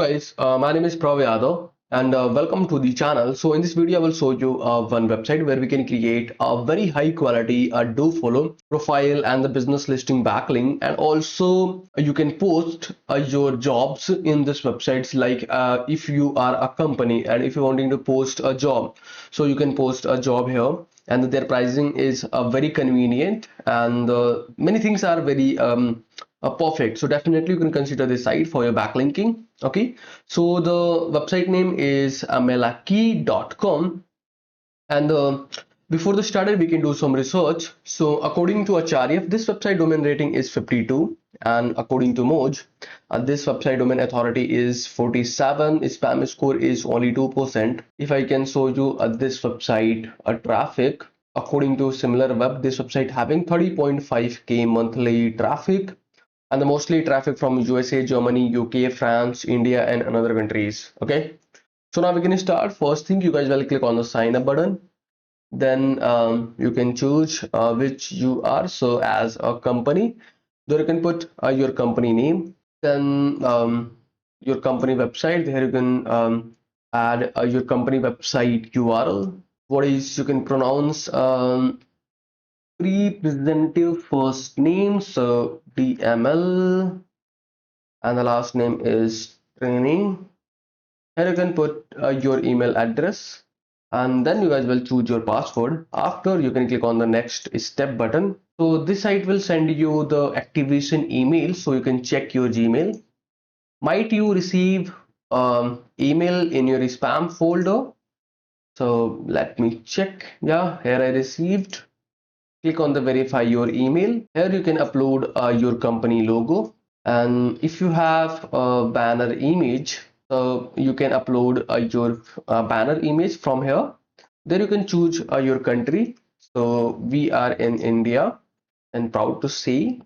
guys, my name is Prav and welcome to the channel. So in this video I will show you one website where we can create a very high quality do follow profile and the business listing backlink, and also you can post your jobs in this websites, like if you are a company and if you're wanting to post a job, so you can post a job here, and their pricing is very convenient, and many things are very perfect. So definitely you can consider this site for your backlinking. Okay, so the website name is melaki.com, and before the started we can do some research. So according to Acharya, this website domain rating is 52, and according to Moj, this website domain authority is 47, spam score is only 2%. If I can show you this website traffic, according to similar web, this website having 30.5k monthly traffic, and the mostly traffic from USA, Germany, UK, France, India, and another countries. Okay, so now we can start. First thing, you guys will click on the sign up button. Then you can choose which you are. So as a company, there you can put your company name. Then your company website. There you can add your company website URL. What is you can pronounce representative first name, so DML, and the last name is training. Here you can put your email address, and then you guys will choose your password. After, you can click on the next step button. So this site will send you the activation email, so you can check your Gmail. Might you receive email in your spam folder? So let me check. Yeah, here I received. Click on the verify your email. Here you can upload your company logo, and if you have a banner image, so you can upload your banner image from here. Then you can choose your country. So we are in India and proud to say.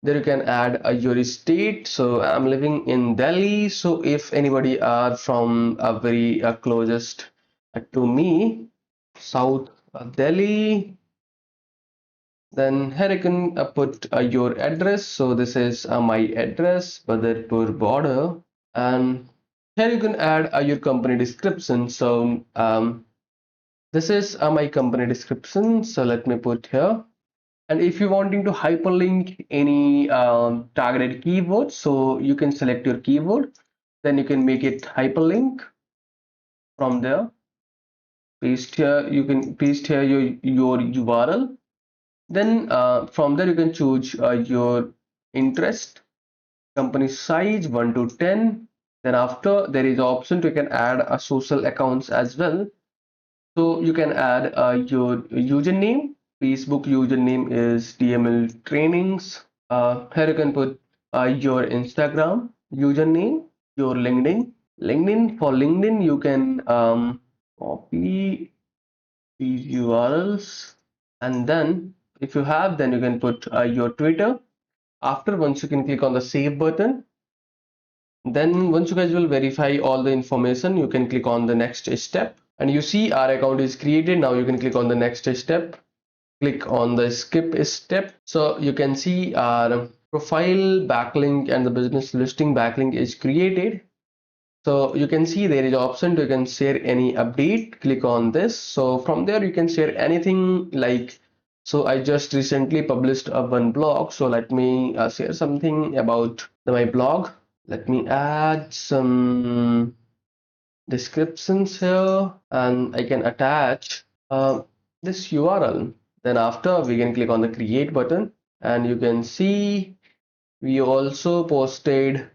There you can add your state. So I'm living in Delhi. So if anybody are from a very closest to me, South Delhi, then here you can put your address. So this is my address, Badarpur border, and here you can add your company description. So this is my company description. So let me put here. And if you're wanting to hyperlink any targeted keyword, so you can select your keyword, then you can make it hyperlink from there. Paste here. You can paste here your URL. Then from there you can choose your interest, company size 1 to 10. Then after, there is option to you can add a social accounts as well. So you can add your username. Facebook username is DML trainings. Here you can put your Instagram username, your LinkedIn. For LinkedIn you can copy these URLs, and then if you have, then you can put your Twitter. After, once you can click on the save button, then once you guys will verify all the information, you can click on the next step, and you see our account is created. Now you can click on the next step, click on the skip step. So you can see our profile backlink and the business listing backlink is created. So you can see there is option to you can share any update. Click on this. So from there you can share anything, like, so I just recently published a one blog, so let me share something about my blog. Let me add some descriptions here, and I can attach this URL. Then after, we can click on the create button, and you can see we also posted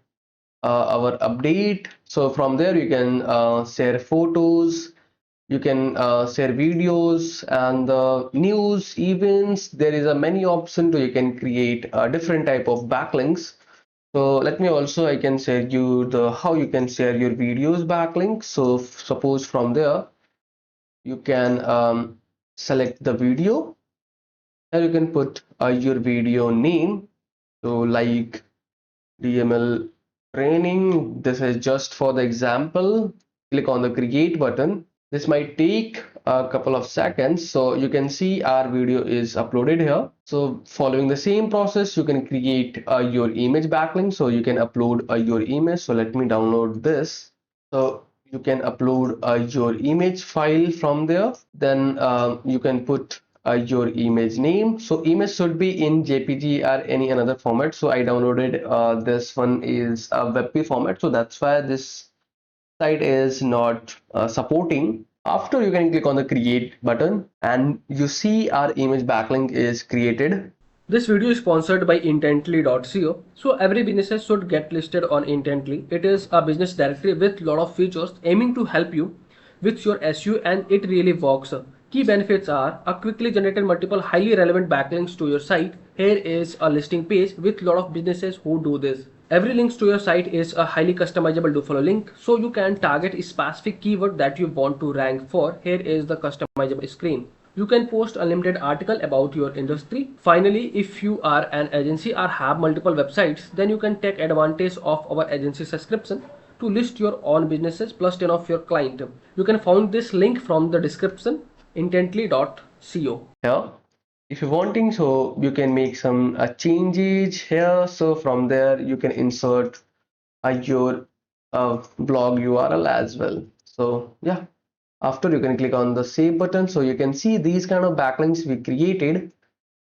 our update. So from there you can share photos, you can share videos, and the news events. There is a many option to you can create a different type of backlinks. So let me also, I can share you the how you can share your videos backlinks. So suppose from there you can select the video, and you can put your video name. So like DML training, this is just for the example. Click on the create button. This might take a couple of seconds. So you can see our video is uploaded here. So following the same process, you can create your image backlink. So you can upload your image. So let me download this. So you can upload your image file from there. Then you can put your image name. So image should be in JPG or any another format. So I downloaded this one is a WebP format. So that's why this site is not supporting. After, you can click on the create button and you see our image backlink is created. This video is sponsored by intently.co. So every business should get listed on Intently. It is a business directory with lot of features aiming to help you with your SEO, and it really works. Key benefits are a quickly generated multiple highly relevant backlinks to your site. Here is a listing page with lot of businesses who do this. Every link to your site is a highly customizable do follow link, so you can target a specific keyword that you want to rank for. Here is the customizable screen. You can post unlimited article about your industry. Finally, if you are an agency or have multiple websites, then you can take advantage of our agency subscription to list your own businesses plus 10 of your client. You can find this link from the description intently.co. Here, if you're wanting, so you can make some changes here. So from there, you can insert your blog URL as well. So yeah, after, you can click on the save button. So you can see these kind of backlinks we created.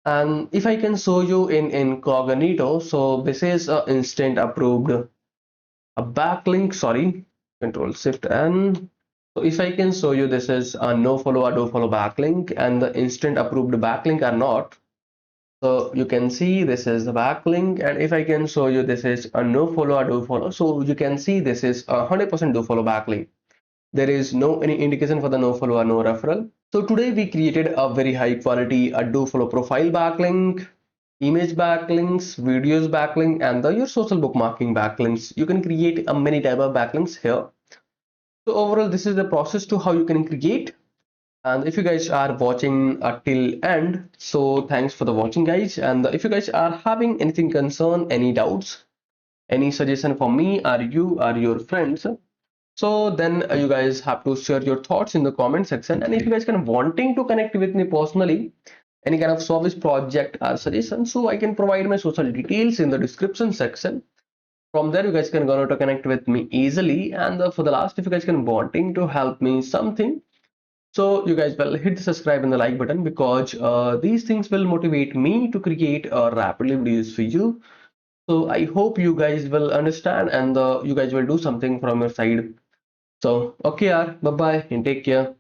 And if I can show you in incognito, so this is a instant approved a backlink, sorry, control shift N. So if I can show you, this is a no follow or do follow backlink, and the instant approved backlink are not. So you can see this is the backlink, and if I can show you, this is a no follow or do follow. So you can see this is a 100% do follow backlink. There is no any indication for the no follow or no referral. So today we created a very high quality a do follow profile backlink, image backlinks, videos backlink, and your social bookmarking backlinks. You can create a many type of backlinks here. So overall, this is the process to how you can create. And if you guys are watching till end, so thanks for the watching, guys. And if you guys are having anything concern, any doubts, any suggestion for me or you or your friends, so then you guys have to share your thoughts in the comment section. And if you guys can wanting to connect with me personally, any kind of service project or suggestion, so I can provide my social details in the description section. From there, you guys can go to connect with me easily. And for the last, if you guys can wanting to help me something, so you guys will hit the subscribe and the like button, because these things will motivate me to create rapidly videos for you. So I hope you guys will understand, and you guys will do something from your side. So okay, bye bye and take care.